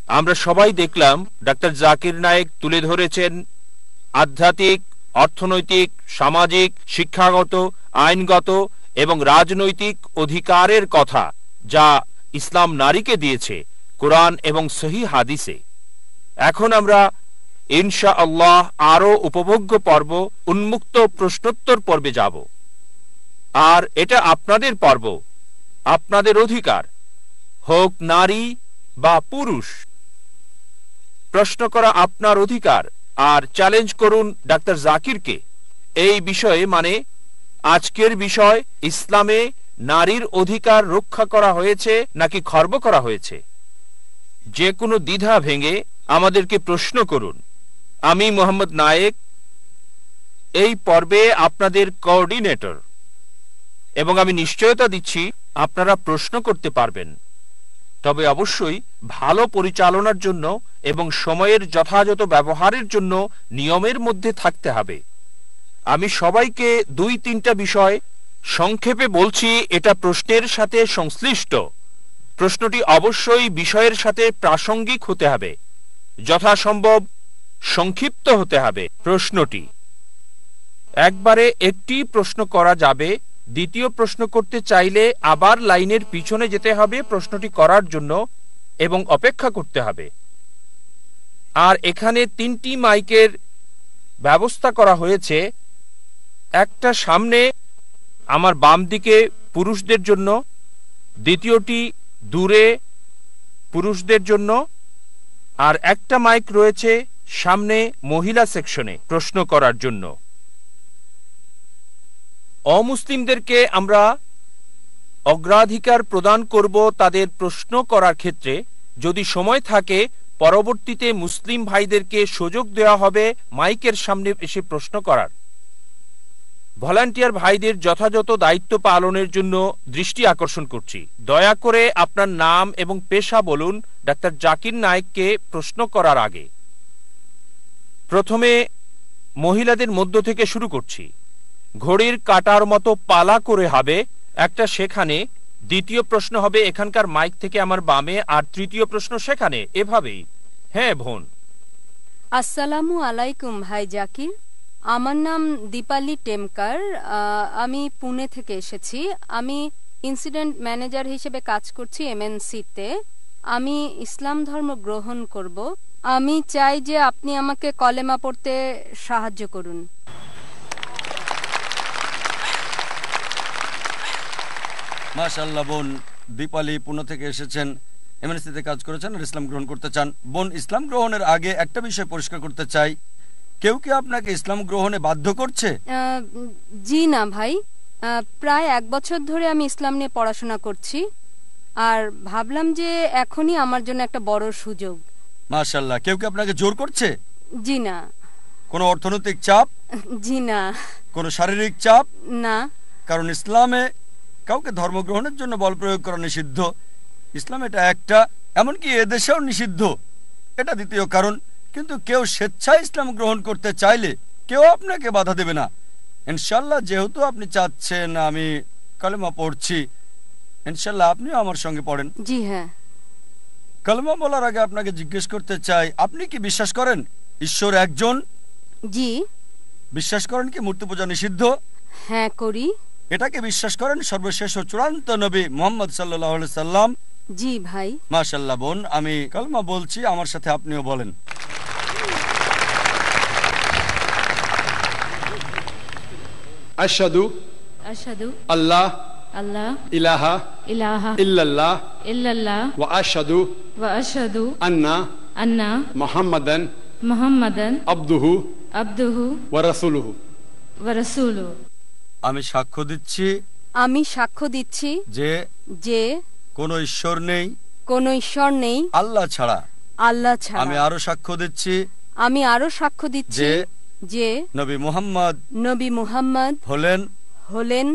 আমরা সবাই দেখলাম ডাক্তার জাকির নায়েক তুলে ধরেছেন আধ্যাত্মিক, অর্থনৈতিক, সামাজিক, শিক্ষাগত, আইনগত এবং রাজনৈতিক অধিকারের কথা, যা ইসলাম নারীকে দিয়েছে কোরআন এবং সহিহ হাদিসে। এখন আমরা ইনশাআল্লাহ আরও উপভোগ্য পর্ব, উন্মুক্ত প্রশ্নোত্তর পর্বে যাব। আর এটা আপনাদের পর্ব, আপনাদের অধিকার, হোক নারী বা পুরুষ। প্রশ্ন করা আপনার অধিকার, আর চ্যালেঞ্জ করুন ডাক্তার জাকিরকে এই বিষয়ে। মানে আজকের বিষয়, ইসলামে নারীর অধিকার রক্ষা করা হয়েছে নাকি খর্ব করা হয়েছে। যে কোনো দ্বিধা ভেঙে আমাদেরকে প্রশ্ন করুন। আমি মোহাম্মদ নায়েক, এই পর্বে আপনাদের কোঅর্ডিনেটর, এবং আমি নিশ্চয়তা দিচ্ছি আপনারা প্রশ্ন করতে পারবেন, তবে অবশ্যই ভালো পরিচালনার জন্য এবং সময়ের যথাযথ ব্যবহারের জন্য নিয়মের মধ্যে থাকতে হবে। আমি সবাইকে 2-3টা বিষয় সংক্ষেপে বলছি। এটা প্রশ্নের সাথে সংশ্লিষ্ট। প্রশ্নটি অবশ্যই বিষয়ের সাথে প্রাসঙ্গিক হতে হবে, যথাসম্ভব সংক্ষিপ্ত হতে হবে। প্রশ্নটি একবারে একটি প্রশ্ন করা যাবে। দ্বিতীয় প্রশ্ন করতে চাইলে আবার লাইনের পিছনে যেতে হবে প্রশ্নটি করার জন্য এবং অপেক্ষা করতে হবে। আর এখানে 3টি মাইকের ব্যবস্থা করা হয়েছে। একটা সামনে আমার বাম দিকে পুরুষদের জন্য, দ্বিতীয়টি দূরে পুরুষদের জন্য, আর একটা মাইক রয়েছে সামনে মহিলা সেকশনে প্রশ্ন করার জন্য। অমুসলিমদেরকে আমরা অগ্রাধিকার প্রদান করব তাদের প্রশ্ন করার ক্ষেত্রে। যদি সময় থাকে, পরবর্তীতে মুসলিম ভাইদেরকে সুযোগ দেওয়া হবে মাইকের সামনে এসে প্রশ্ন করার। ভলান্টিয়ার ভাইদের যথাযথ দায়িত্ব পালনের জন্য দৃষ্টি আকর্ষণ করছি। দয়া করে আপনার নাম এবং পেশা বলুন ডাক্তার জাকির নায়েককে প্রশ্ন করার আগে। প্রথমে মহিলাদের মধ্য থেকে শুরু করছি। ঘড়ির কাঁটার মতো পালা করে হবে। একটা সেখানে, দ্বিতীয় প্রশ্ন হবে এখানকার মাইক থেকে আমার বামে, আর তৃতীয় প্রশ্ন সেখানে, এভাবেই। হ্যাঁ বোন। আসসালামু আলাইকুম ভাই জাকির। আমার নাম দীপালি টেমকার। আমি পুনে থেকে এসেছি। আমি ইনসিডেন্ট ম্যানেজার হিসেবে কাজ করছি এমএনসিতে। আমি ইসলাম ধর্ম গ্রহণ করব। আমি চাই যে আপনি আমাকে কলেমা পড়তে সাহায্য করুন। মাশাআল্লাহ বোন দীপালি পুনে থেকে এসেছেন, এমএনসিতে কাজ করেছেন আর ইসলাম গ্রহণ করতে চান। বোন, ইসলাম গ্রহণের আগে একটা বিষয় পরিষ্কার করতে চাই, কেউ কি আপনাকে ইসলাম গ্রহণে বাধ্য করছে? জি না ভাই, প্রায় 1 বছর ধরে আমি ইসলাম নিয়ে পড়াশোনা করছি, আর ভাবলাম যে এখনই আমার জন্য একটা বড় সুযোগ। মাশাআল্লাহ। কেউ কি আপনাকে জোর করছে? জি না। কোনো অর্থনৈতিক চাপ? জি না। কোনো শারীরিক চাপ? না। কারণ ইসলামে কাউকে ধর্মগ্রহণের জন্য বল প্রয়োগ করা নিষিদ্ধ। ইসলাম এটা একটা, এমনকি এদেশেও নিষিদ্ধ, এটা দ্বিতীয় কারণ। কিন্তু কেউ স্বেচ্ছায় ইসলাম গ্রহণ করতে চাইলে কেউ আপনাকে বাধা দেবে না ইনশাল্লাহ। যেহেতু আপনি চাচ্ছেন আমি কালেমা পড়ছি, ইনশাল্লাহ আপনিও আমার সঙ্গে পড়েন। জি হ্যাঁ। কালেমা বলার আগে আপনাকে জিজ্ঞেস করতে চাই, আপনি কি বিশ্বাস করেন ঈশ্বর একজন? জি। বিশ্বাস করেন কি মূর্তি পূজা নিষিদ্ধ? হ্যাঁ করি। এটাকে বিশ্বাস করেন সর্বশেষ ও চূড়ান্ত নবী মুহাম্মদ সাল্লাল্লাহু আলাইহি সাল্লাম? জি ভাই। মাশাআল্লাহ বোন, আমি কালেমা বলছি, আমার সাথে আপনিও বলেন। আশহাদু আল্লাহ ইলাহা ইল্লাল্লাহ ওয়া আশহাদু আন্না মুহাম্মাদান আবদুহু ওয়া রাসূলুহু। আমি সাক্ষ্য দিচ্ছি যে কোনো ঈশ্বর নেই আল্লাহ ছাড়া। আমি আরো সাক্ষ্য দিচ্ছি যে নবী মুহাম্মদ হলেন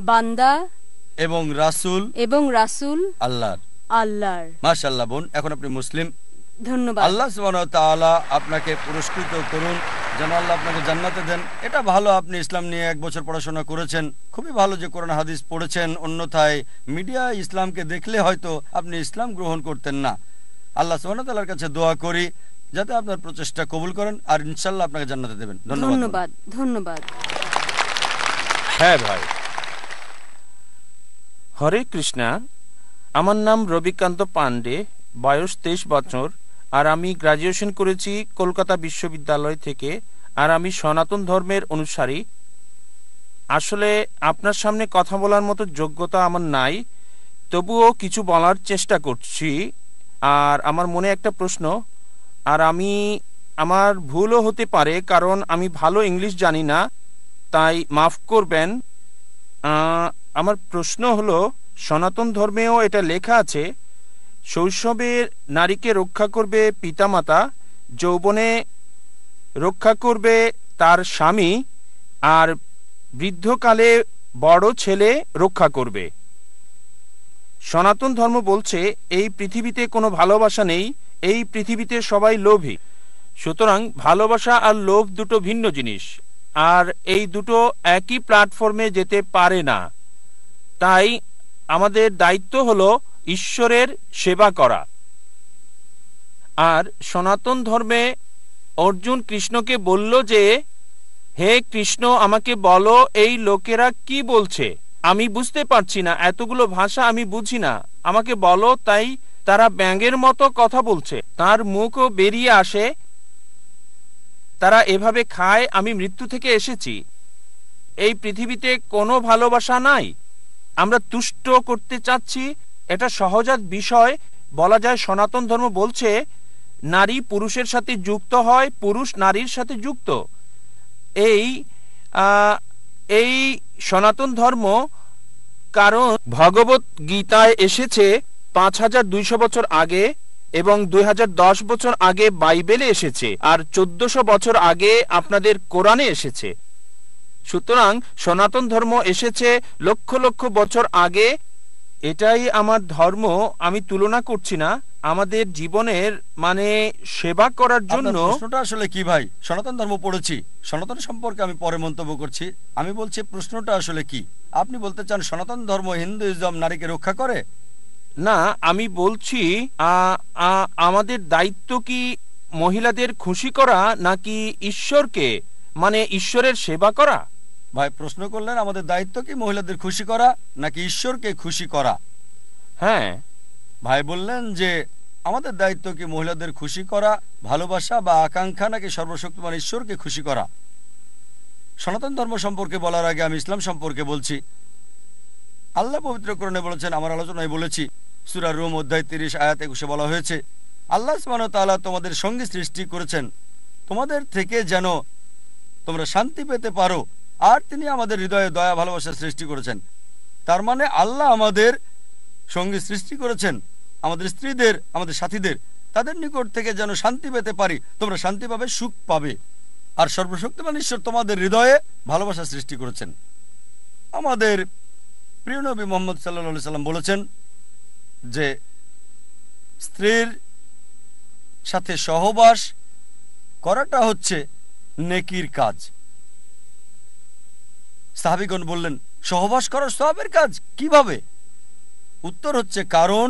বান্দা এবং রাসূল আল্লাহর। মাশাআল্লাহ বোন, এখন আপনি মুসলিম। ধন্যবাদ। আল্লাহ সুবহানাহু ওয়া তাআলা আপনাকে পুরস্কৃত করুন, যেন আল্লাহ আপনাকে জান্নাতে দেন। এটা ভালো আপনি ইসলাম নিয়ে 1 বছর পড়াশোনা করেছেন, খুবই ভালো যে কোরআন হাদিস পড়েছেন। অন্যথায় মিডিয়া ইসলামকে দেখলে হয়তো আপনি ইসলাম গ্রহণ করতেন না। আল্লাহ সুবহানাহু ওয়া তাআলার কাছে দোয়া করি যাতে আপনার প্রচেষ্টা কবুল করেন আর ইনশাআল্লাহ আপনাকে জান্নাতে দেবেন। ধন্যবাদ। ধন্যবাদ। হ্যাঁ ভাই। হরে কৃষ্ণা। আমার নাম রবিকান্ত পান্ডে, বয়স 23 বছর, আর আমি গ্রাজুয়েশন করেছি কলকাতা বিশ্ববিদ্যালয় থেকে, আর আমি সনাতন ধর্মের অনুসারী। আসলে আপনার সামনে কথা বলার মতো যোগ্যতা আমার নাই, তবুও কিছু বলার চেষ্টা করছি। আর আমার মনে একটা প্রশ্ন, আর আমার ভুলও হতে পারে কারণ আমি ভালো ইংলিশ জানি না, তাই মাফ করবেন। আমার প্রশ্ন হলো, সনাতন ধর্মেও এটা লেখা আছে শৈশবে নারীকে রক্ষা করবে পিতামাতা, যৌবনে রক্ষা করবে তার স্বামী, আর বৃদ্ধকালে বড় ছেলে রক্ষা করবে। সনাতন ধর্ম বলছে এই পৃথিবীতে কোনো ভালোবাসা নেই, এই পৃথিবীতে সবাই লোভী। সুতরাং ভালোবাসা আর লোভ দুটো ভিন্ন জিনিস, আর এই দুটো একই প্ল্যাটফর্মে যেতে পারে না। তাই আমাদের দায়িত্ব হলো ঈশ্বরের সেবা করা। আর সনাতন ধর্মে অর্জুন কৃষ্ণকে বলল যে, হে কৃষ্ণ, আমাকে বলো এই লোকেরা কি বলছে, আমি বুঝতে পারছি না, এতগুলো ভাষা আমি বুঝি না, আমাকে বলো। তাই তারা ব্যাঙের মতো কথা বলছে, তার মুখও বেরিয়ে আসে, তারা এভাবে খায়, আমি মৃত্যু থেকে এসেছি। এই পৃথিবীতে কোনো ভালোবাসা নাই, আমরা তুষ্ট করতে চাচ্ছি, এটা সহজাত বিষয়। বলা যায় সনাতন ধর্ম বলছে নারী পুরুষের সাথে যুক্ত হয়, পুরুষ নারীর সাথে যুক্ত। এই সনাতন ধর্ম, কারণ ভগবত গীতায় এসেছে 5200 বছর আগে, এবং 2010 বছর আগে বাইবেলে এসেছে, আর 1400 বছর আগে আপনাদের কোরআনে এসেছে। সুতরাং সনাতন ধর্ম এসেছে লক্ষ লক্ষ বছর আগে। এটাই আমার ধর্ম, আমি তুলনা করছি না। আমাদের জীবনের সেবা করার জন্য। প্রশ্নটা আসলে কি ভাই? সনাতন ধর্ম পড়েছি, সনাতন সম্পর্কে আমি পরে মন্তব্য করছি। আমি বলছি প্রশ্নটা আসলে কি? আপনি বলতে চান সনাতন ধর্ম হিন্দুইজম নারীকে রক্ষা করে? না, আমি বলছি আমাদের দায়িত্ব কি মহিলাদের খুশি করা নাকি ঈশ্বরকে, ঈশ্বরের সেবা করা? ভাই প্রশ্ন করলেন আমাদের দায়িত্ব কি মহিলাদের খুশি করা নাকি ঈশ্বরকে খুশি করা? হ্যাঁ। ভাই বললেন যে আমাদের দায়িত্ব কি মহিলাদের খুশি করা, ভালোবাসা বা আকাঙ্ক্ষা, নাকি সর্বশক্তিমান ঈশ্বরকে খুশি করা? সনাতন ধর্ম সম্পর্কে বলার আগে আমি ইসলাম সম্পর্কে বলছি। আল্লাহ পবিত্র কোরআনে বলেছেন, আমার আলোচনায় বলেছি, সূরা রুম অধ্যায় 30 আয়াত 21 বলা হয়েছে, আল্লাহ সুবহানাহু ওয়া তাআলা তোমাদের সঙ্গী সৃষ্টি করেছেন তোমাদের থেকে যেন তোমরা শান্তি পেতে পারো, আর তিনি আমাদের হৃদয়ে দয়া ভালোবাসা সৃষ্টি করেছেন। তার মানে আল্লাহ আমাদের সঙ্গী সৃষ্টি করেছেন, আমাদের স্ত্রীদের, আমাদের সাথীদের, তাদের নিকট থেকে যেন শান্তি পেতে পারি, তোমরা শান্তি পাবে, সুখ পাবে। আর সর্বশক্তিমান ঈশ্বর তোমাদের হৃদয়ে ভালোবাসা সৃষ্টি করেছেন। আমাদের প্রিয় নবী মুহাম্মদ সাল্লাল্লাহু আলাইহি সাল্লাম বলেছেন যে স্ত্রীর সাথে সহবাস করাটা হচ্ছে নেকির কাজ। সাহাবীগণ বললেন, সহবাস করা সওয়াবের কাজ কিভাবে? উত্তর হচ্ছে, কারণ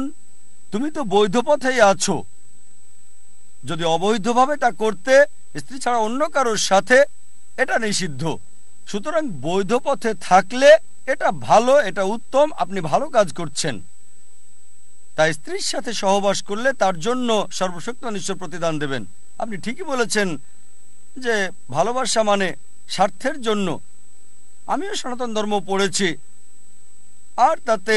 তুমি তো বৈধ পথেই আছো। যদি অবৈধভাবে তা করতে, স্ত্রী ছাড়া অন্য কারোর সাথে, এটা নিষিদ্ধ। সুতরাং বৈধ পথে থাকলে এটা ভালো, এটা উত্তম, আপনি ভালো কাজ করছেন। তাই স্ত্রীর সাথে সহবাস করলে তার জন্য সর্বশক্তিমান ঈশ্বর প্রতিদান দেবেন। আপনি ঠিকই বলেছেন যে ভালোবাসা স্বার্থের জন্য। আমিও সনাতন ধর্ম পড়েছি, আর তাতে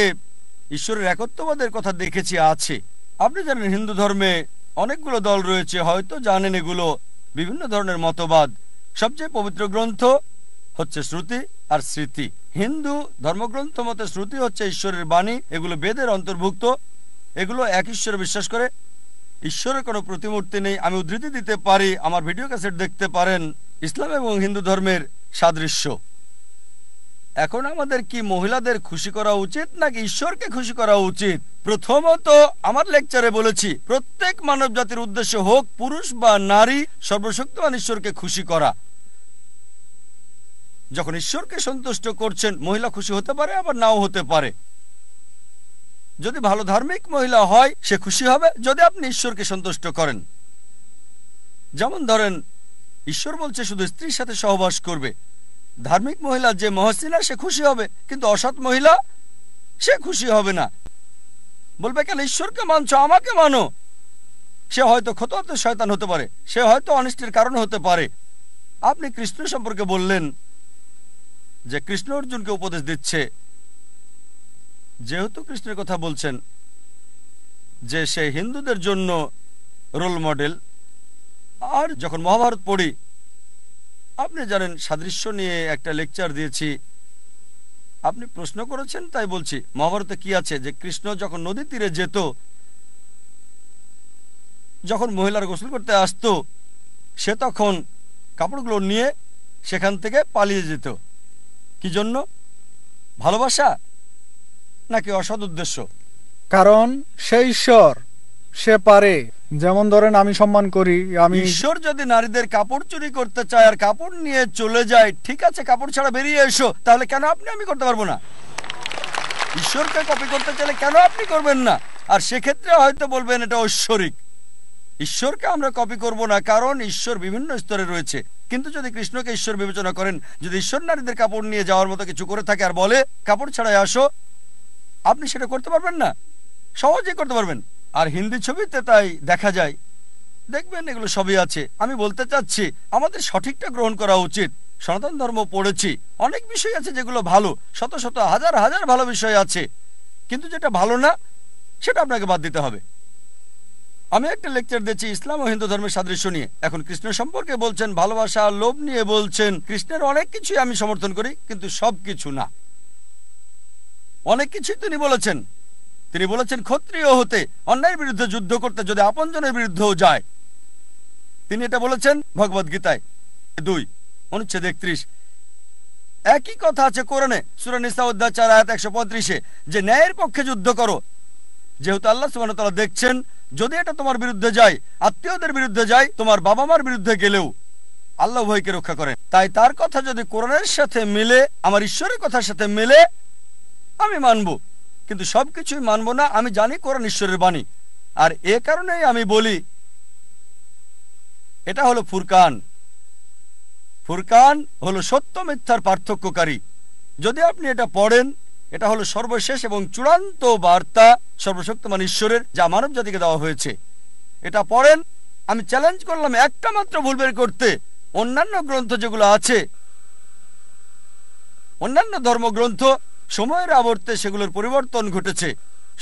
ঈশ্বরের একত্ববাদের কথা দেখেছি আছে। আপনি জানেন হিন্দু ধর্মে অনেকগুলো দল রয়েছে, হয়তো জানেন এগুলো বিভিন্ন ধরনের মতবাদ। সবচেয়ে পবিত্র গ্রন্থ হচ্ছে শ্রুতি আর স্মৃতি। হিন্দু ধর্মগ্রন্থ মতে শ্রুতি হচ্ছে ঈশ্বরের বাণী, এগুলো বেদের অন্তর্ভুক্ত, এগুলো এক ঈশ্বরে বিশ্বাস করে, ঈশ্বরের কোনো প্রতিমূর্তি নেই। আমি উদ্ধৃতি দিতে পারি, আমার ভিডিও ক্যাসেট দেখতে পারেন, ইসলাম এবং হিন্দু ধর্মের সাদৃশ্য। এখন আমাদের কি মহিলাদের খুশি করা উচিত নাকি ঈশ্বরকে খুশি করা উচিত? প্রথমত, আমার লেকচারে বলেছি, প্রত্যেক মানব জাতির উদ্দেশ্য হোক পুরুষ বা নারী, সর্বশক্তিমান ঈশ্বরকে খুশি করা। যখন ঈশ্বরকে সন্তুষ্ট করছেন, মহিলা খুশি হতে পারে, আবার নাও হতে পারে। যদি ভালো ধার্মিক মহিলা হয় সে খুশি হবে যদি আপনি ঈশ্বরকে সন্তুষ্ট করেন। যেমন ধরেন, ঈশ্বর বলছে শুধু স্ত্রীর সাথে সহবাস করবে। ধার্মিক মহিলা যে মহসিনা সে খুশি হবে, কিন্তু অসৎ মহিলা সে খুশি হবে না, বলবে কেন ঈশ্বরকে মানছো, আমাকে মানো। সে হয়তো খতোয়াতে শয়তান হতে পারে, সে হয়তো অনিষ্টের কারণ হতে পারে। আপনি কৃষ্ণ সম্পর্কে বললেন যে কৃষ্ণ অর্জুনকে উপদেশ দিচ্ছে, যেহেতু কৃষ্ণের কথা বলছেন যে সে হিন্দুদের জন্য রোল মডেল। আর যখন মহাভারত পড়ি, আপনি জানেন সাদৃশ্য নিয়ে একটা লেকচার দিয়েছি, আপনি প্রশ্ন করেছেন তাই বলছি। মহাভারতে কি আছে যে কৃষ্ণ যখন নদী তীরে যেত, যখন মহিলার গোসল করতে আসতো, সে তখন কাপড়গুলো নিয়ে সেখান থেকে পালিয়ে যেত। কি জন্য? ভালোবাসা নাকি অসৎ উদ্দেশ্য? কারণ সে ঈশ্বর, সে পারে। যেমন ধরেন আমি সম্মান করি, আমি ঈশ্বর যদি নারীদের কাপড় চুরি করতে চায় আর কাপড় নিয়ে চলে যায়, ঠিক আছে কাপড় ছাড়া বেরিয়ে এসো, তাহলে কেন আমি করতে পারবো না? ঈশ্বরকে কপি করতে চাইলে কেন আপনি করবেন না? আর সেক্ষেত্রে হয়তো বলবেন এটা ঐশ্বরিক। ঈশ্বরকে আমরা কপি করব না, কারণ ঈশ্বর বিভিন্ন স্তরে রয়েছে। কিন্তু যদি কৃষ্ণকে ঈশ্বর বিবেচনা করেন, যদি ঈশ্বর নারীদের কাপড় নিয়ে যাওয়ার মতো কিছু করে থাকে আর বলে কাপড় ছাড়াই আসো, আপনি সেটা করতে পারবেন না? সহজেই করতে পারবেন। আর হিন্দি ছবিতে তাই দেখা যায়, দেখবেন এগুলো সবই আছে। আমি বলতে চাচ্ছি আমাদের সঠিকটা গ্রহণ করা উচিত। সনাতন ধর্ম পড়েছি, অনেক বিষয় আছে যেগুলো ভালো, শত শত হাজার হাজার ভালো বিষয় আছে, কিন্তু যেটা ভালো না সেটা আপনাকে বাদ দিতে হবে। আমি একটা লেকচার দিয়েছি ইসলাম ও হিন্দু ধর্মের সাদৃশ্য নিয়ে। এখন কৃষ্ণ সম্পর্কে বলছেন, ভালোবাসা আর লোভ নিয়ে বলছেন। কৃষ্ণের অনেক কিছুই আমি সমর্থন করি, কিন্তু সব কিছু না। অনেক কিছুই তিনি বলেছেন। তিনি বলেছেন ক্ষত্রিয় হতে, অন্যায়ের বিরুদ্ধে যুদ্ধ করতে, যদি আপনজনের বিরুদ্ধেও যায়। তিনি এটা বলেছেন ভগবদ গীতায় 2 অনুচ্ছেদ 31। একই কথা আছে কোরআনে সূরা নিসা অধ্যায় 4 আয়াত 135-এ, যে ন্যায়ের পক্ষে যুদ্ধ করো। যেহেতু আল্লাহ সুবহানাহু ওয়া তাআলা দেখছেন, যদি এটা তোমার বিরুদ্ধে যায়, আত্মীয়দের বিরুদ্ধে যায়, তোমার বাবা মার বিরুদ্ধে গেলেও আল্লাহ উভয়কে রক্ষা করেন। তাই তার কথা যদি কোরআনের সাথে মিলে, আমার ঈশ্বরের কথার সাথে মিলে, আমি মানব। কিন্তু সবকিছুই মানব না। আমি জানি কোরআন ঈশ্বরের বাণী, আর এ কারণেই আমি বলি এটা হলো ফুরকান। ফুরকান হলো সত্য মিথ্যার পার্থক্যকারী। যদি আপনি এটা পড়েন, এটা হলো সর্বশেষ এবং চূড়ান্ত বার্তা সর্বশক্তিমান ঈশ্বরের, যা মানব জাতিকে দেওয়া হয়েছে। এটা পড়েন। আমি চ্যালেঞ্জ করলাম একটা মাত্র ভুল বের করতে। অন্যান্য গ্রন্থ যেগুলো আছে, অন্যান্য ধর্মগ্রন্থ, সময়ের আবর্তে সেগুলোর পরিবর্তন ঘটেছে,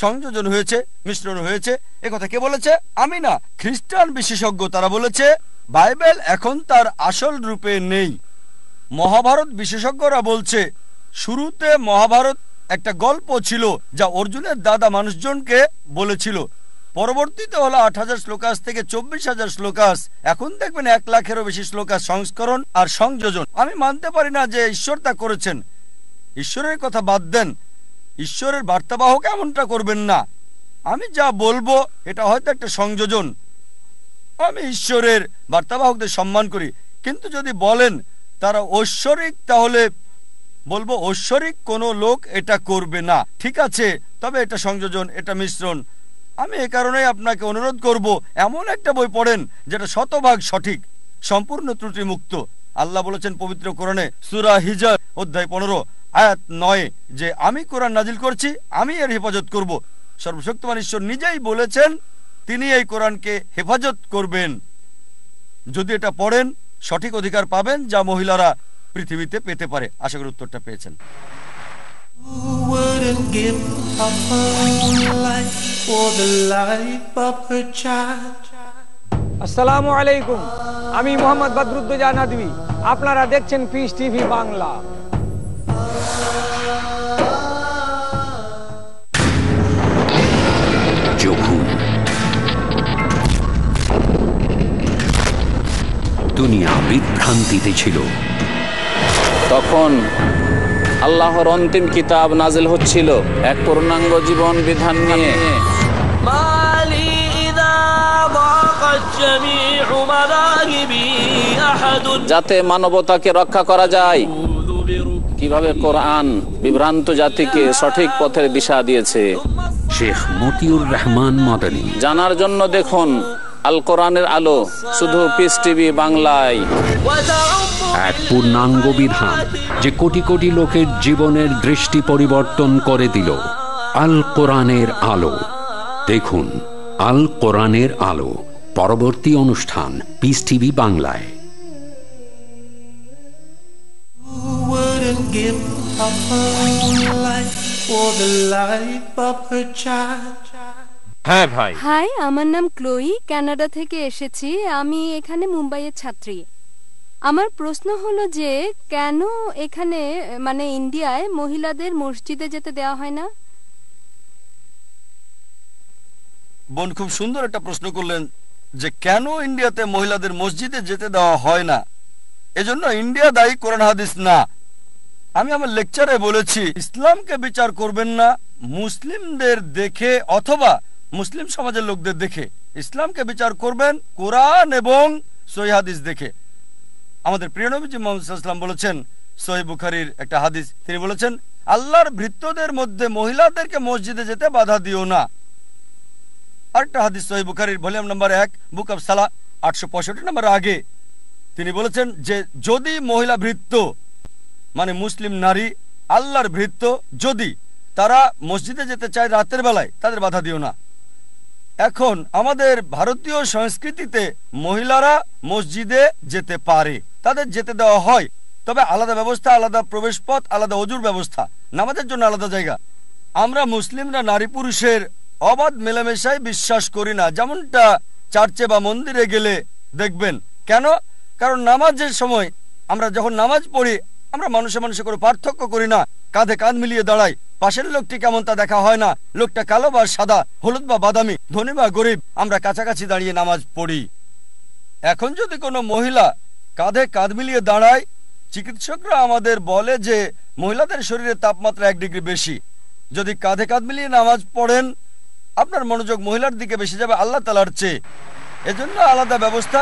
সংযোজন হয়েছে, মিশ্রণ হয়েছে। একথা কে বলেছে? আমি না, খ্রিস্টান বিশেষজ্ঞ। তারা বলেছে বাইবেল এখন তার আসল রূপে নেই। মহাভারত বিশেষজ্ঞরা বলছে শুরুতে মহাভারত একটা গল্প ছিল, যা অর্জুনের দাদা মানুষজনকে বলেছিল। পরবর্তীতে হলো 8000 শ্লোকাস থেকে 24,000 শ্লোকাস। এখন দেখবেন 1 লাখেরও বেশি শ্লোকাস সংস্করণ আর সংযোজন। আমি মানতে পারি না যে ঈশ্বর তা করেছেন। ঈশ্বরের কথা বাদ দেন, ঈশ্বরের বার্তাবাহক এমনটা করবেন না। আমি যা বলবো এটা হয়তো একটা সংযোজন। আমি ঈশ্বরের বার্তাবাহকদের সম্মান করি, কিন্তু যদি বলেন তারা ঐশ্বরিক, তাহলে বলবো ঐশ্বরিক কোনো লোক এটা করবে না। ঠিক আছে, তবে এটা সংযোজন, এটা মিশ্রণ। আমি এ কারণেই আপনাকে অনুরোধ করব, এমন একটা বই পড়েন যেটা শতভাগ সঠিক, সম্পূর্ণ ত্রুটিমুক্ত। আল্লাহ বলেছেন পবিত্র কোরআনে সূরা হিজর অধ্যায় 15 আয়াত 9 যে আমি কোরআন নাজিল করছি, আমি এর হেফাজত করব। সর্বশক্তিমান ঈশ্বর নিজেই বলেছেন তিনি এই কোরআনকে হেফাজত করবেন। যদি এটা পড়েন, সঠিক অধিকার পাবেন যা মহিলারা পৃথিবীতে পেতে পারে। আশা করি উত্তরটা পেয়েছেন। আসসালামু আলাইকুম, আমি মোহাম্মদ বদরুদ্দোজা নদভী। আপনারা দেখছেন পিস টিভি বাংলা। দুনিয়া বিভ্রান্তিতে ছিল। তখন আল্লাহর অন্তিম কিতাব নাজিল হচ্ছিল এক পূর্ণাঙ্গ জীবন বিধান নিয়ে। যাতে মানবতাকে রক্ষা করা যায়, কিভাবে কোরআন বিভ্রান্ত জাতিকে সঠিক পথের দিশা দিয়েছে। শেখ মতিউর রহমান মাদানী। জানার জন্য দেখুন আল কোরআনের আলো, শুধু পিস টিভি বাংলায়। এক পূর্ণাঙ্গ বিধান যে কোটি কোটি লোকের জীবনের দৃষ্টি পরিবর্তন করে দিল। আল কোরআনের আলো দেখুন। আল কোরআনের আলো পরবর্তী অনুষ্ঠান পিস টিভি বাংলায়। হ্যাঁ ভাই। হাই, আমার নাম ক্লোই, কানাডা থেকে এসেছি। আমি এখানে মুম্বাইয়ের ছাত্রী। আমার প্রশ্ন হলো যে কেন এখানে মানে ইন্ডিয়ায় মহিলাদের মসজিদে যেতে দেওয়া হয় না? বোন খুব সুন্দর একটা প্রশ্ন করলেন যে কেন ইন্ডিয়াতে মহিলাদের মসজিদে যেতে দেওয়া হয় না। এজন্য ইন্ডিয়া দায়ী, কোরআন হাদিস না। আমি আমার লেকচারে বলেছি ইসলামকে বিচার করবেন না মুসলিমদের দেখে অথবা মুসলিম সমাজের লোকদের দেখে, ইসলামকে বিচার করবেন কোরআন এবং সহিহ হাদিস দেখে। আমাদের প্রিয় নবীজি মুহাম্মদ সাল্লাল্লাহু আলাইহি ওয়াসাল্লাম বলেছেন, সহিহ বুখারীর একটা হাদিস, তিনি বলেছেন আল্লাহর ভৃত্যদের মধ্যে মহিলাদেরকে মসজিদে যেতে বাধা দিও না। আরেকটা হাদিস সহিহ বুখারীর ভলিউম নাম্বার 1 বুক অফ সালাহ 865 নম্বর আগে তিনি বলেছেন যে যদি মহিলা ভৃত্য মানে মুসলিম নারী আল্লাহর ভৃত্য যদি তারা মসজিদে যেতে চায় রাতের বেলায়, তাদের বাধা দিও না। এখন আমাদের ভারতীয় সংস্কৃতিতে মহিলারা মসজিদে যেতে পারে, তাদের যেতে দেওয়া হয়, তবে আলাদা ব্যবস্থা, আলাদা প্রবেশ পথ, আলাদা অজুর ব্যবস্থা, নামাজের জন্য আলাদা জায়গা। আমরা মুসলিমরা নারী পুরুষের অবাধ মেলামেশায় বিশ্বাস করি না, যেমনটা চার্চে বা মন্দিরে গেলে দেখবেন। কেন? কারণ নামাজের সময় আমরা যখন নামাজ পড়ি আমরা মানুষে মানুষে কোনো পার্থক্য করি না, কাঁধে কাঁধ মিলিয়ে দাঁড়াই। পাশের লোকটি কেমন তা দেখা হয় না, লোকটা কালো বা সাদা, হলুদ বা বাদামি, ধনী বা গরিব, আমরা কাছাকাছি দাঁড়িয়ে নামাজ পড়ি। এখন যদি কোনো মহিলা কাঁধে কাঁধ মিলিয়ে দাঁড়ায়, চিকিৎসকরা আমাদের বলে যে মহিলাদের শরীরের তাপমাত্রা 1 ডিগ্রি বেশি। যদি কাঁধে কাঁধ মিলিয়ে নামাজ পড়েন আপনার মনোযোগ মহিলার দিকে বেশি যাবে আল্লাহ তাআলার চেয়ে। এজন্য আলাদা ব্যবস্থা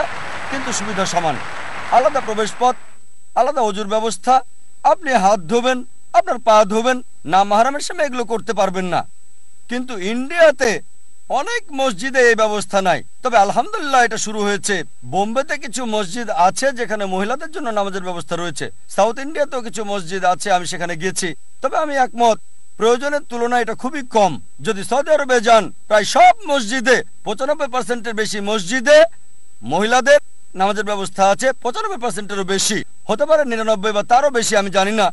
কিন্তু সুবিধা সমান, আলাদা প্রবেশ পথ, আলাদা অজুর ব্যবস্থা। আপনি হাত ধোবেন, আপনার পা ধোবেন, না মাহরামের সামনে এগুলো করতে পারবেন না। কিন্তু ইন্ডিয়াতে অনেক মসজিদে এই ব্যবস্থা নাই, তবে আলহামদুলিল্লাহ এটা শুরু হয়েছে। বোম্বেতে কিছু মসজিদ আছে যেখানে মহিলাদের জন্য নামাজের ব্যবস্থা রয়েছে। সাউথ ইন্ডিয়াতেও কিছু মসজিদ আছে, আমি সেখানে গিয়েছি। তবে আমি একমত, প্রয়োজনের তুলনায় এটা খুবই কম। যদি সৌদি আরবে যান প্রায় সব মসজিদে 95%-এর বেশি মসজিদে মহিলাদের নামাজের ব্যবস্থা আছে। 95%-এরও বেশি, হতে পারে 99 বা তারও বেশি, আমি জানি না,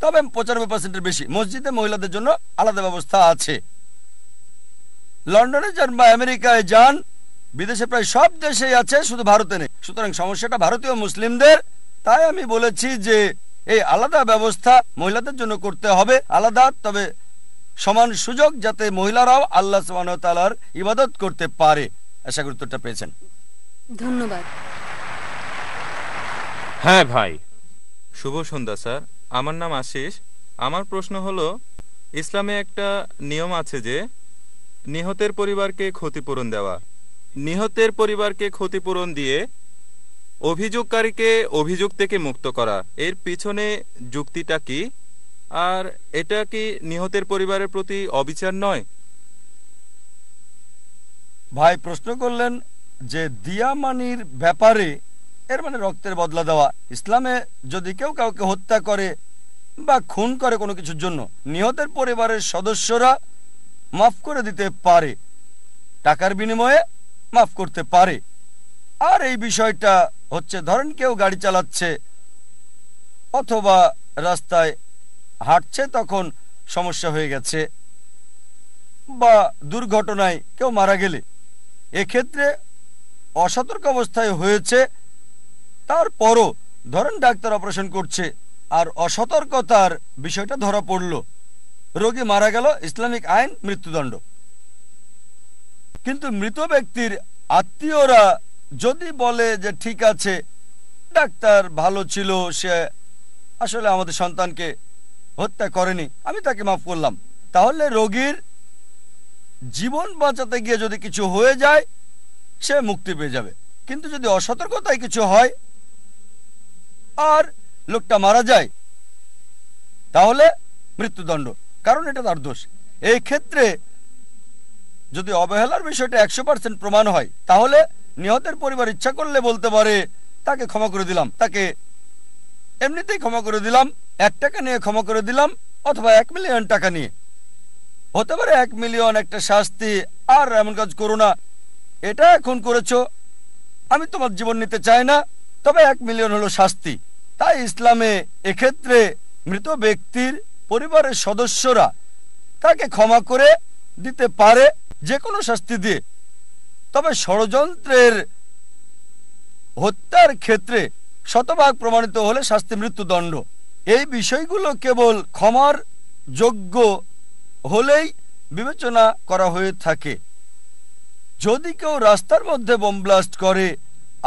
তবে 95%-এর বেশি মসজিদে মহিলাদের জন্য আলাদা ব্যবস্থা আছে। লন্ডনে যান বা আমেরিকায় যান, বিদেশে প্রায় সব দেশেই আছে, শুধু ভারতে নেই। সুতরাং সমস্যাটা ভারতীয় মুসলিমদের। তাই আমি বলেছি যে এই আলাদা ব্যবস্থা মহিলাদের জন্য করতে হবে, আলাদা, তবে সমান সুযোগ, যাতে মহিলারাও আল্লাহ সুবহানাহু ওয়া তাআলার ইবাদত করতে পারে। আশা করি উত্তরটা পেয়েছেন। ধন্যবাদ। হ্যাঁ ভাই। শুভ সন্ধ্যা স্যার, আমার নাম আশিস। আমার প্রশ্ন হলো, ইসলামে একটা নিয়ম আছে যে নিহতের পরিবারকে ক্ষতিপূরণ দেওয়া। নিহতের পরিবারকে ক্ষতিপূরণ দিয়ে অভিযোগকারীকে অভিযোগ থেকে মুক্ত করা, এর পিছনে যুক্তিটা কি? আর এটা কি নিহতের পরিবারের প্রতি অবিচার নয়? ভাই প্রশ্ন করলেন যে দিয়া মানির ব্যাপারে, এর মানে রক্তের বদলা দেওয়া। ইসলামে যদি কেউ কাউকে হত্যা করে বা খুন করে কোনো কিছুর জন্য, নিহতের পরিবারের সদস্যরা মাফ করে দিতে পারে, টাকার বিনিময়ে মাফ করতে পারে। আর এই বিষয়টা হচ্ছে, ধরেন কেউ গাড়ি চালাচ্ছে অথবা রাস্তায় হাঁটছে, তখন সমস্যা হয়ে গেছে বা দুর্ঘটনায় কেউ মারা গেলে, এক্ষেত্রে অসতর্ক অবস্থায় হয়েছে, তারপরও ধরেন ডাক্তার অপারেশন করছে আর অসতর্কতার বিষয়টা ধরা পড়ল, রোগী মারা গেল, ইসলামিক আইন মৃত্যুদণ্ড। কিন্তু মৃত ব্যক্তির আত্মীয়রা যদি বলে যে ঠিক আছে ডাক্তার ভালো ছিল, সে আসলে আমাদের সন্তানকে হত্যা করেনি, আমি তাকে মাফ করলাম, তাহলে রোগীর জীবন বাঁচাতে গিয়ে যদি কিছু হয়ে যায় সে মুক্তি পেয়ে যাবে। কিন্তু যদি অসতর্কতায় কিছু হয় আর লোকটা মারা যায় তাহলে মৃত্যুদণ্ড, কারণ এটা তার দোষ। এই ক্ষেত্রে যদি অবহেলার বিষয়টা 100% প্রমাণ হয়, তাহলে নিহতের পরিবার ইচ্ছা করলে বলতে পারে তাকে ক্ষমা করে দিলাম, তাকে এমনিতেই ক্ষমা করে দিলাম, 1 টাকা নিয়ে ক্ষমা করে দিলাম, অথবা 1 মিলিয়ন টাকা নিয়ে। হতে পারে 1 মিলিয়ন একটা শাস্তি, আর এমন কাজ করো না, এটা এখন করেছো, আমি তোমার জীবন নিতে চাই না, তবে 1 মিলিয়ন হলো শাস্তি। তাই ইসলামে এক্ষেত্রে মৃত ব্যক্তির পরিবারের সদস্যরা তাকে ক্ষমা করে দিতে পারে যে কোনো শাস্তি দিয়ে। তবে ষড়যন্ত্রের হত্যার ক্ষেত্রে শতভাগ প্রমাণিত হলে শাস্তি মৃত্যুদণ্ড। এই বিষয়গুলো কেবল ক্ষমার যোগ্য হলেই বিবেচনা করা হয়ে থাকে। যদি কেউ রাস্তার মধ্যে বোম ব্লাস্ট করে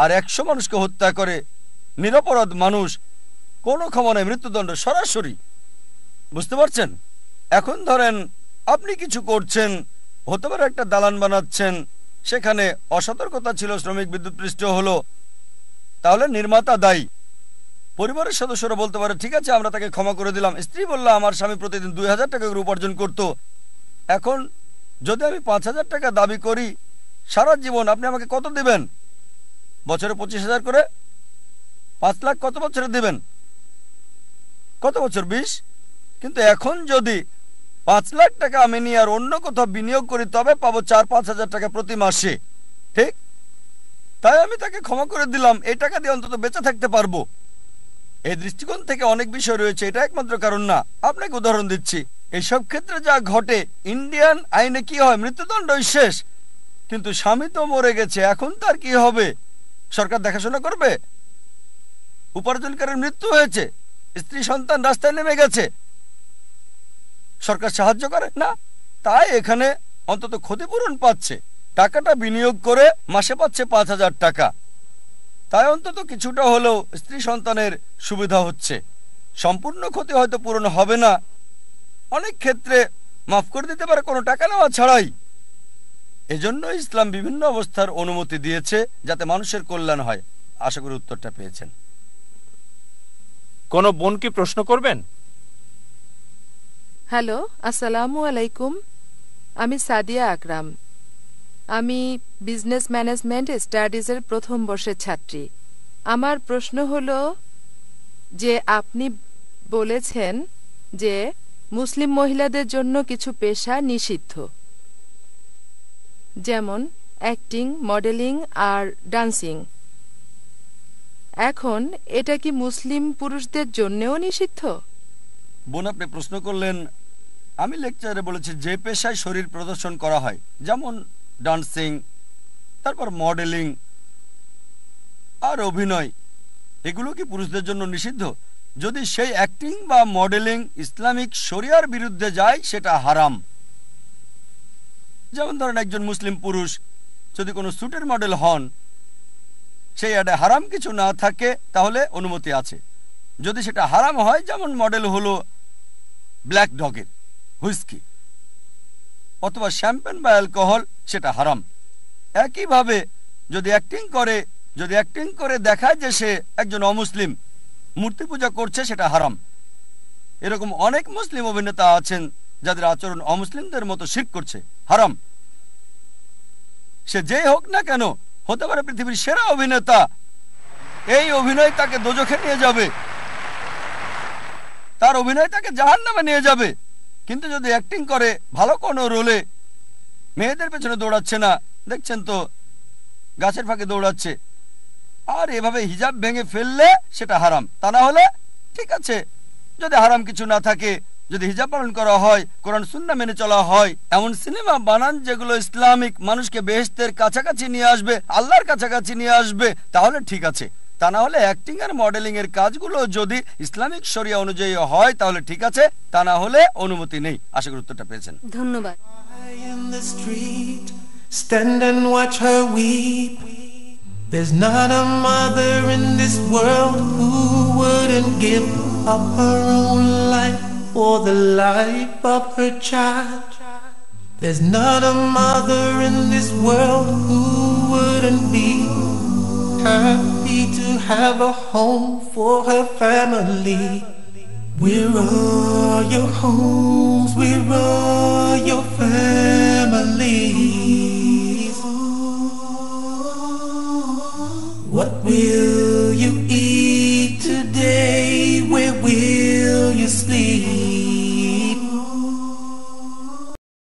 আর 100 মানুষকে হত্যা করে, নিরপরাধ মানুষ, কোনো ক্ষমা নেই, মৃত্যুদণ্ড সরাসরি। বুঝতে পারছেন? এখন ধরেন আপনি কিছু করছেন, হতে পারে একটা দালান বানাচ্ছেন, সেখানে অসতর্কতা ছিল, শ্রমিক বিদ্যুৎপৃষ্ট হলো, তাহলে নির্মাতা দায়ী। পরিবারের সদস্যরা বলতে পারে ঠিক আছে আমরা তাকে ক্ষমা করে দিলাম। স্ত্রী বলল আমার স্বামী প্রতিদিন 2000 টাকা করে উপার্জন করত, এখন যদি আমি 5000 টাকা দাবি করি, সারা জীবন আপনি আমাকে কত দিবেন? বছরে 25,000 করে, 5 লাখ কত বছরে দিবেন? কত বছর? 20। কিন্তু এখন যদি 5 লাখ টাকা আমি নিয়ে আর অন্য কোথাও বিনিয়োগ করি, তবে পাবো 4-5 হাজার টাকা প্রতি মাসে, ঠিক? তাই আমি তাকে ক্ষমা করে দিলাম, এই টাকা দিয়ে অন্তত বেঁচে থাকতে পারবো। এই দৃষ্টিকোণ থেকে অনেক বিষয় রয়েছে, এটা একমাত্র কারণ না। আপনাকে উদাহরণ দিচ্ছি, এইসব ক্ষেত্রে যা ঘটে, ইন্ডিয়ান আইনে কি হয়? মৃত্যুদণ্ডই শেষ। কিন্তু স্বামী তো মরে গেছে, এখন তার কি হবে? সরকার দেখাশোনা করবে? উপার্জনকারীর মৃত্যু হয়েছে, স্ত্রী সন্তান রাস্তায় নেমে গেছে, সরকার সাহায্য করে না। তাই এখানে অন্তত ক্ষতিপূরণ পাচ্ছে, টাকাটা বিনিয়োগ করে মাসে পাচ্ছে 5,000 টাকা। তাই অন্তত কিছুটা হলেও স্ত্রী সন্তানের সুবিধা হচ্ছে। সম্পূর্ণ ক্ষতি হয়তো পূরণ হবে না, অনেক ক্ষেত্রে মাফ করে দিতে পারে কোনো টাকা নেওয়া ছাড়াই। এজন্য ইসলাম বিভিন্ন অবস্থার অনুমতি দিয়েছে যাতে মানুষের কল্যাণ হয়। আশা করি উত্তরটা পেয়েছেন। কোনো বোন কি প্রশ্ন করবেন? হ্যালো, আসসালামু আলাইকুম। আমি সাদিয়া আকরাম। আমি বিজনেস ম্যানেজমেন্ট স্টাডিজের প্রথম বর্ষের ছাত্রী। আমার প্রশ্ন হলো যে আপনি বলেছেন যে মুসলিম মহিলাদের জন্য কিছু পেশা নিষিদ্ধ, যেমন অ্যাক্টিং, মডেলিং আর ডান্সিং। এখন এটা কি মুসলিম পুরুষদের জন্যও নিষিদ্ধ? বোন, আপনি প্রশ্ন করলেন, আমি লেকচারে বলেছি যে পেশায় শরীর প্রদর্শন করা হয়, যেমন ডান্সিং, তারপর মডেলিং আর অভিনয়, এগুলো কি পুরুষদের জন্য নিষিদ্ধ? যদি সেই অ্যাক্টিং বা মডেলিং ইসলামিক শরিয়ার বিরুদ্ধে যায় সেটা হারাম। যেমন ধরেন একজন মুসলিম পুরুষ যদি কোনো স্যুটের মডেল হন, সেই অ্যাডে হারাম কিছু না থাকে তাহলে অনুমতি আছে। যদি সেটা হারাম হয়, যেমন মডেল হলো ব্ল্যাক ডগের হুইস্কি অথবা শ্যাম্পেন বা অ্যালকোহল, সেটা হারাম। একইভাবে যদি অ্যাক্টিং করে দেখায় যে সে একজন অমুসলিম, মূর্তি পূজা করছে, সেটা হারাম। এরকম অনেক মুসলিম অভিনেতা আছেন যাদের আচরণ অমুসলিমদের মতো শিরক করছে, হারাম। সে যেই হোক না কেন, হতে পারে পৃথিবীর সেরা অভিনেতা, এই অভিনয় তাকে দোজখে নিয়ে যাবে, তার অভিনয় তাকে জাহান্নামে নিয়ে যাবে। কিন্তু যদি অ্যাক্টিং করে ভালো কোনো রোলে, মেয়েদের পেছনে দৌড়াচ্ছে না, দেখছেন তো গাছের ফাঁকে দৌড়াচ্ছে, আর এভাবে হিজাব ভেঙে ফেললে সেটা হারাম। তা না হলে ঠিক আছে। যদি হারাম কিছু না থাকে, যদি হিজাব পালন করা হয়, কোরআন সুন্নাহ মেনে চলা হয়, এমন সিনেমা বানান যেগুলো ইসলামিক, মানুষকে বেহেশতের কাছাকাছি নিয়ে আসবে, আল্লাহর কাছাকাছি নিয়ে আসবে, তাহলে ঠিক আছে। তা না হলে অ্যাক্টিং আর মডেলিং এর কাজগুলো যদি ইসলামিক শরিয়া অনুযায়ী হয় তাহলে ঠিক আছে, তা না হলে অনুমতি নেই। আশা করি উত্তরটা পেয়েছেন। ধন্যবাদ। Stand and watch her weep. There's not a mother in this world who wouldn't give up her own life for the life of her child. There's not a mother in this world who wouldn't be happy to have a home for her family. Where are your homes? Where are your families? families. What will you eat today? Where will you sleep?